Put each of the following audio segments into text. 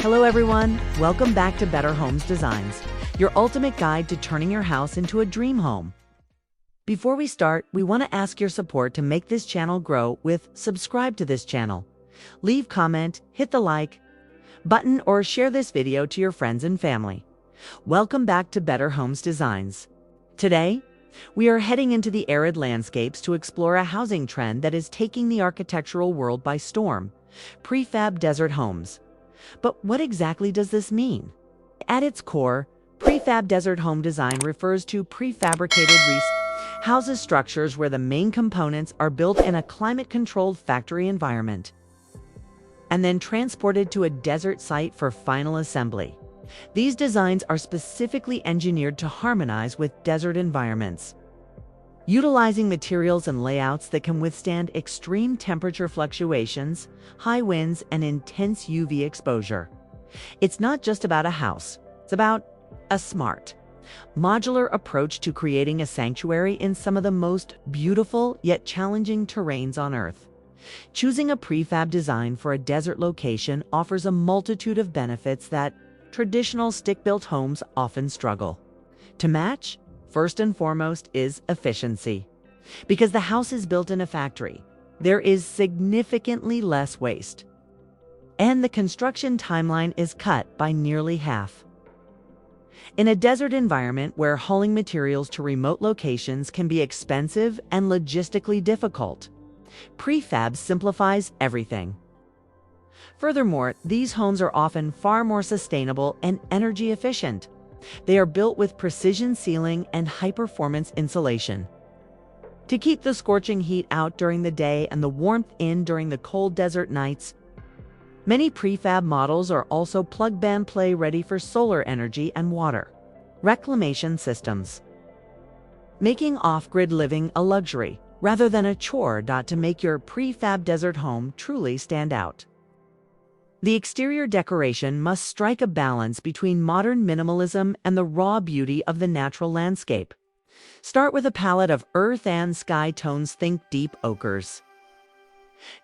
Hello everyone, welcome back to Better Homes Designs, your ultimate guide to turning your house into a dream home. Before we start, we want to ask your support to make this channel grow with subscribe to this channel. Leave comment, hit the like button or share this video to your friends and family. Welcome back to Better Homes Designs. Today, we are heading into the arid landscapes to explore a housing trend that is taking the architectural world by storm, prefab desert homes. But what exactly does this mean? At its core, prefab desert home design refers to prefabricated houses structures where the main components are built in a climate-controlled factory environment and then transported to a desert site for final assembly. These designs are specifically engineered to harmonize with desert environments, utilizing materials and layouts that can withstand extreme temperature fluctuations, high winds, and intense UV exposure. It's not just about a house, it's about a smart, modular approach to creating a sanctuary in some of the most beautiful yet challenging terrains on Earth. Choosing a prefab design for a desert location offers a multitude of benefits that traditional stick-built homes often struggle to match. First and foremost is efficiency. Because the house is built in a factory, there is significantly less waste, and the construction timeline is cut by nearly half. In a desert environment where hauling materials to remote locations can be expensive and logistically difficult, prefab simplifies everything. Furthermore, these homes are often far more sustainable and energy efficient. They are built with precision sealing and high-performance insulation to keep the scorching heat out during the day and the warmth in during the cold desert nights. Many prefab models are also plug-and-play ready for solar energy and water reclamation systems, making off-grid living a luxury rather than a chore. To make your prefab desert home truly stand out, the exterior decoration must strike a balance between modern minimalism and the raw beauty of the natural landscape. Start with a palette of earth and sky tones. Think deep ochres,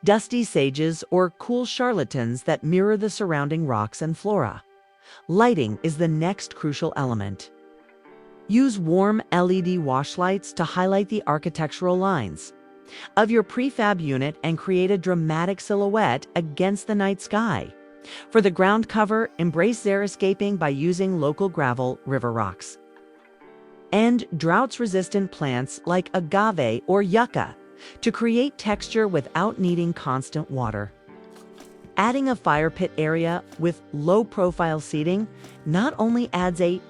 dusty sages, or cool charlatans that mirror the surrounding rocks and flora. Lighting is the next crucial element. Use warm LED wash lights to highlight the architectural lines of your prefab unit and create a dramatic silhouette against the night sky. For the ground cover, embrace xeriscaping by using local gravel, river rocks, and drought-resistant plants like agave or yucca to create texture without needing constant water. Adding a fire pit area with low-profile seating not only adds a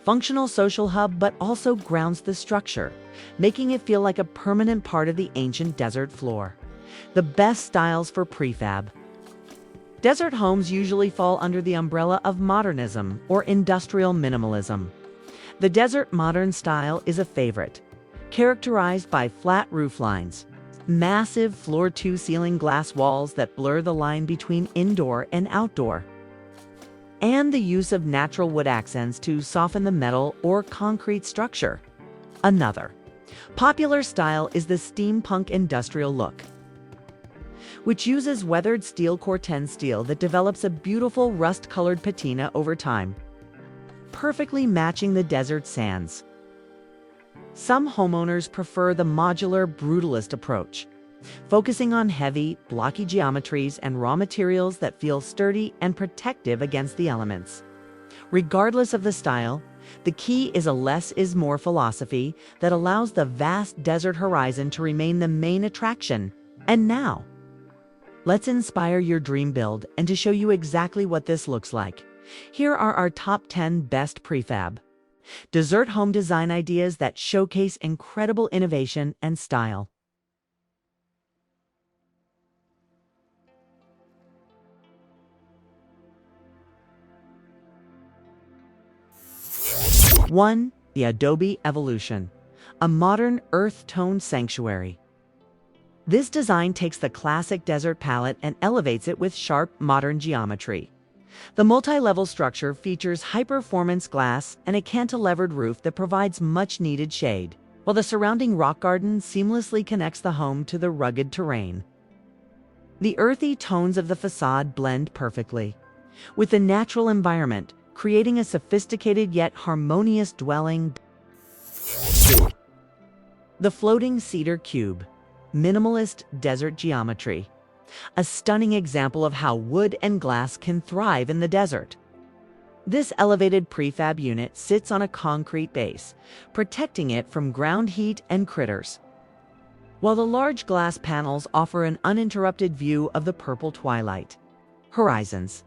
functional social hub but also grounds the structure, making it feel like a permanent part of the ancient desert floor. The best styles for prefab desert homes usually fall under the umbrella of modernism or industrial minimalism. The desert modern style is a favorite, characterized by flat rooflines, massive floor-to-ceiling glass walls that blur the line between indoor and outdoor, and the use of natural wood accents to soften the metal or concrete structure. Another popular style is the steampunk industrial look, which uses weathered steel Corten steel that develops a beautiful rust-colored patina over time, perfectly matching the desert sands. Some homeowners prefer the modular brutalist approach, focusing on heavy, blocky geometries and raw materials that feel sturdy and protective against the elements. Regardless of the style, the key is a less is more philosophy that allows the vast desert horizon to remain the main attraction. And now, let's inspire your dream build, and to show you exactly what this looks like, here are our top 10 best prefab desert home design ideas that showcase incredible innovation and style. 1. The Adobe Evolution, a modern earth-toned sanctuary. This design takes the classic desert palette and elevates it with sharp, modern geometry. The multi-level structure features high-performance glass and a cantilevered roof that provides much-needed shade, while the surrounding rock garden seamlessly connects the home to the rugged terrain. The earthy tones of the facade blend perfectly, with the natural environment, creating a sophisticated yet harmonious dwelling. 2. The floating cedar cube, minimalist desert geometry. A stunning example of how wood and glass can thrive in the desert. This elevated prefab unit sits on a concrete base, protecting it from ground heat and critters, while the large glass panels offer an uninterrupted view of the purple twilight horizons.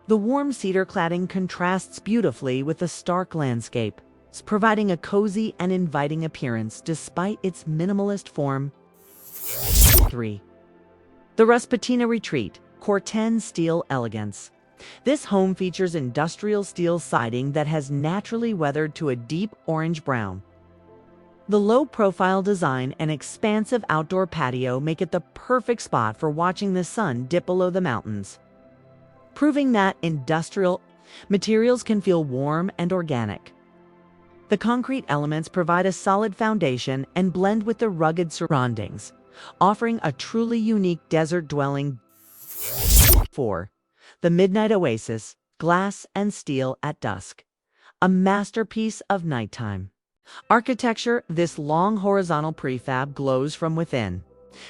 The warm cedar cladding contrasts beautifully with the stark landscape, providing a cozy and inviting appearance despite its minimalist form. 3. The Rasputina Retreat, Corten steel elegance. This home features industrial steel siding that has naturally weathered to a deep orange-brown. The low-profile design and expansive outdoor patio make it the perfect spot for watching the sun dip below the mountains, proving that industrial materials can feel warm and organic. The concrete elements provide a solid foundation and blend with the rugged surroundings, offering a truly unique desert dwelling. 4. The Midnight Oasis, glass and steel at dusk. A masterpiece of nighttime architecture, this long horizontal prefab glows from within.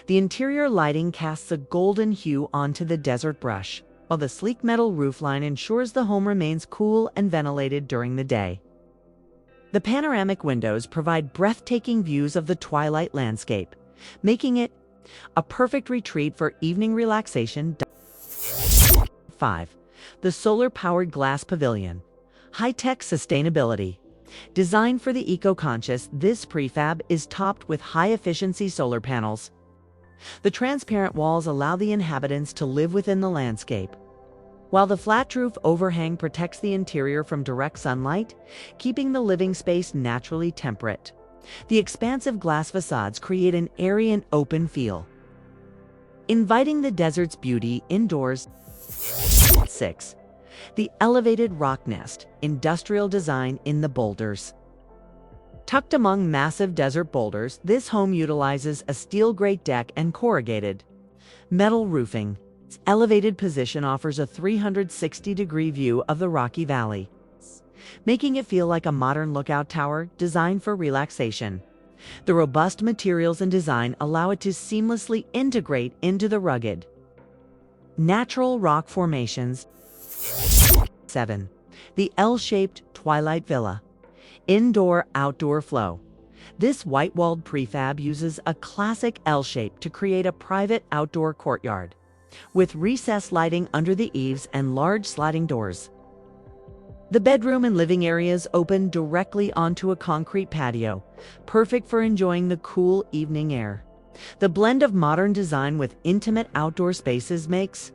The interior lighting casts a golden hue onto the desert brush, while the sleek metal roofline ensures the home remains cool and ventilated during the day. The panoramic windows provide breathtaking views of the twilight landscape, making it a perfect retreat for evening relaxation. 5. The solar-powered glass pavilion, high-tech sustainability. Designed for the eco-conscious, this prefab is topped with high-efficiency solar panels. The transparent walls allow the inhabitants to live within the landscape, while the flat roof overhang protects the interior from direct sunlight, keeping the living space naturally temperate. The expansive glass facades create an airy and open feel, inviting the desert's beauty indoors. 6. The elevated rock nest, industrial design in the boulders. Tucked among massive desert boulders, this home utilizes a steel grate deck and corrugated metal roofing. Its elevated position offers a 360-degree view of the Rocky Valley, making it feel like a modern lookout tower designed for relaxation. The robust materials and design allow it to seamlessly integrate into the rugged, natural rock formations. 7. The L-shaped Twilight Villa, indoor-outdoor flow. This white-walled prefab uses a classic L shape to create a private outdoor courtyard, with recessed lighting under the eaves and large sliding doors. The bedroom and living areas open directly onto a concrete patio, perfect for enjoying the cool evening air. The blend of modern design with intimate outdoor spaces makes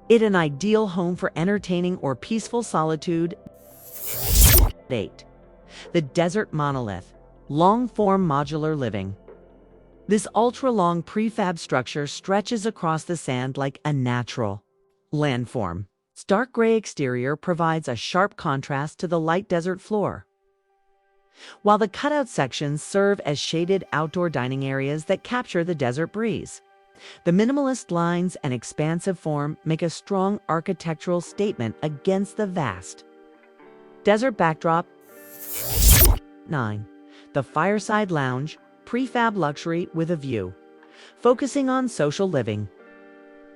it an ideal home for entertaining or peaceful solitude. 8. The Desert Monolith, long-form modular living. This ultra-long prefab structure stretches across the sand like a natural landform. Its dark gray exterior provides a sharp contrast to the light desert floor, while the cutout sections serve as shaded outdoor dining areas that capture the desert breeze. The minimalist lines and expansive form make a strong architectural statement against the vast desert backdrop. 9. The Fireside Lounge, prefab luxury with a view. Focusing on social living.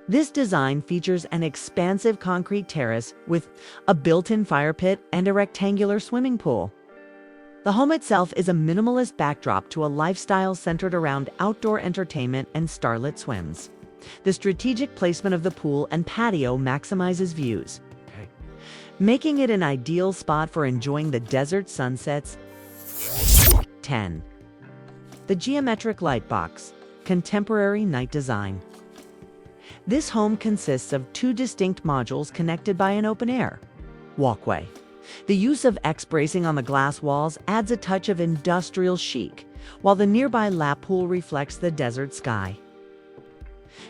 This design features an expansive concrete terrace with a built-in fire pit and a rectangular swimming pool. The home itself is a minimalist backdrop to a lifestyle centered around outdoor entertainment and starlit swims. The strategic placement of the pool and patio maximizes views, making it an ideal spot for enjoying the desert sunsets. 10. The Geometric Light Box, contemporary night design. This home consists of two distinct modules connected by an open-air walkway. The use of X-bracing on the glass walls adds a touch of industrial chic, while the nearby lap pool reflects the desert sky,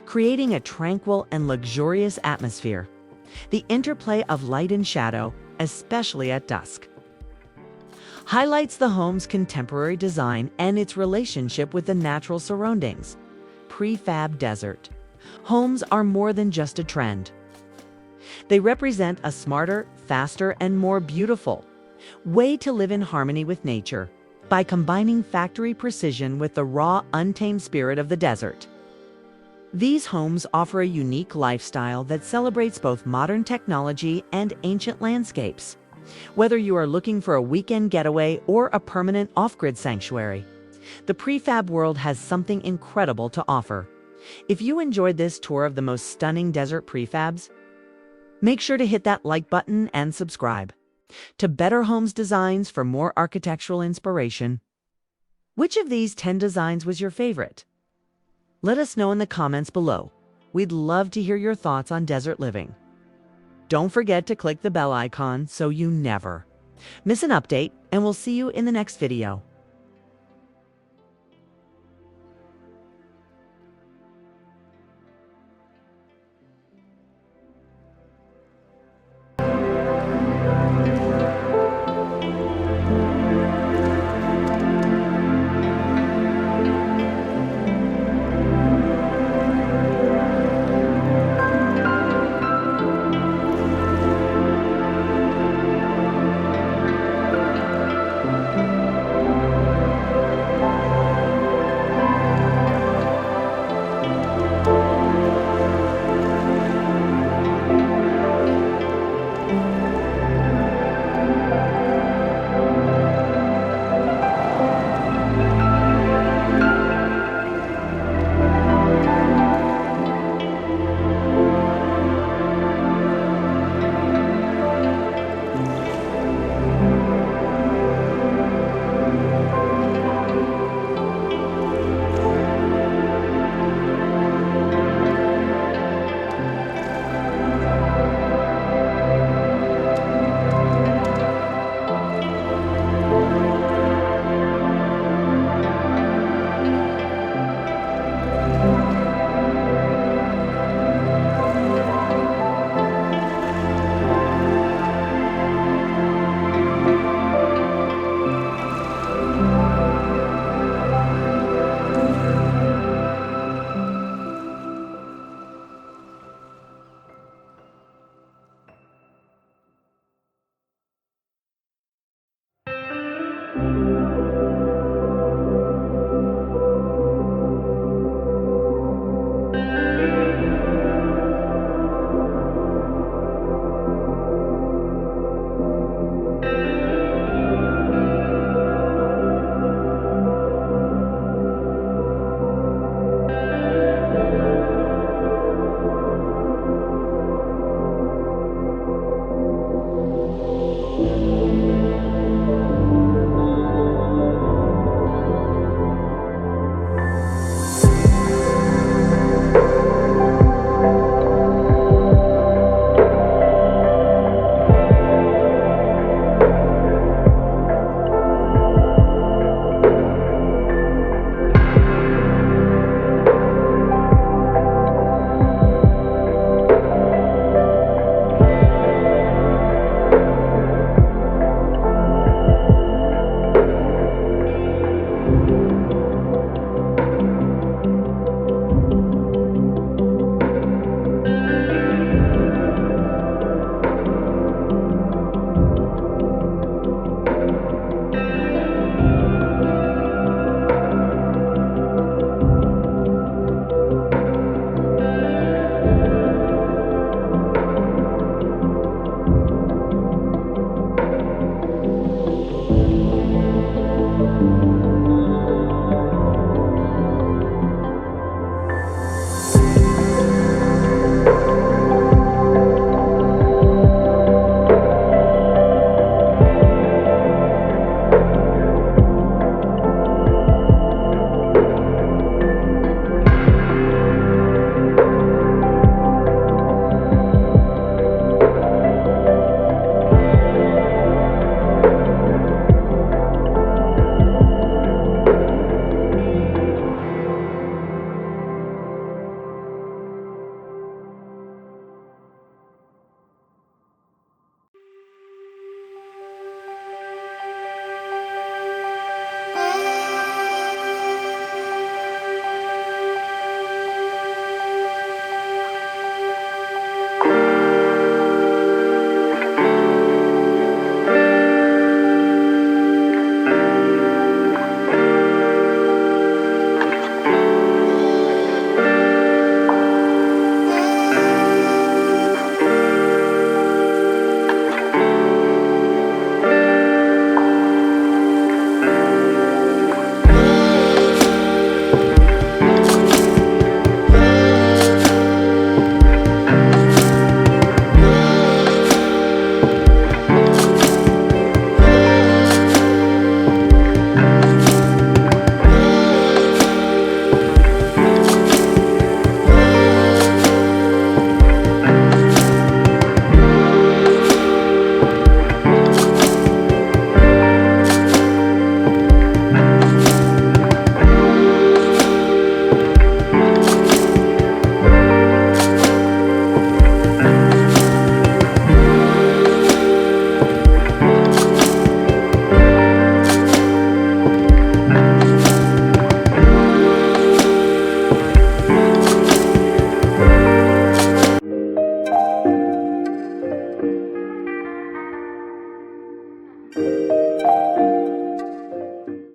creating a tranquil and luxurious atmosphere. The interplay of light and shadow, especially at dusk, highlights the home's contemporary design and its relationship with the natural surroundings. Prefab Desert Homes are more than just a trend. They represent a smarter, faster, and more beautiful way to live in harmony with nature by combining factory precision with the raw, untamed spirit of the desert. These homes offer a unique lifestyle that celebrates both modern technology and ancient landscapes. Whether you are looking for a weekend getaway or a permanent off-grid sanctuary, the prefab world has something incredible to offer. If you enjoyed this tour of the most stunning desert prefabs, make sure to hit that like button and subscribe to Better Homes Designs for more architectural inspiration. Which of these 10 designs was your favorite? Let us know in the comments below. We'd love to hear your thoughts on desert living. Don't forget to click the bell icon so you never miss an update, and we'll see you in the next video.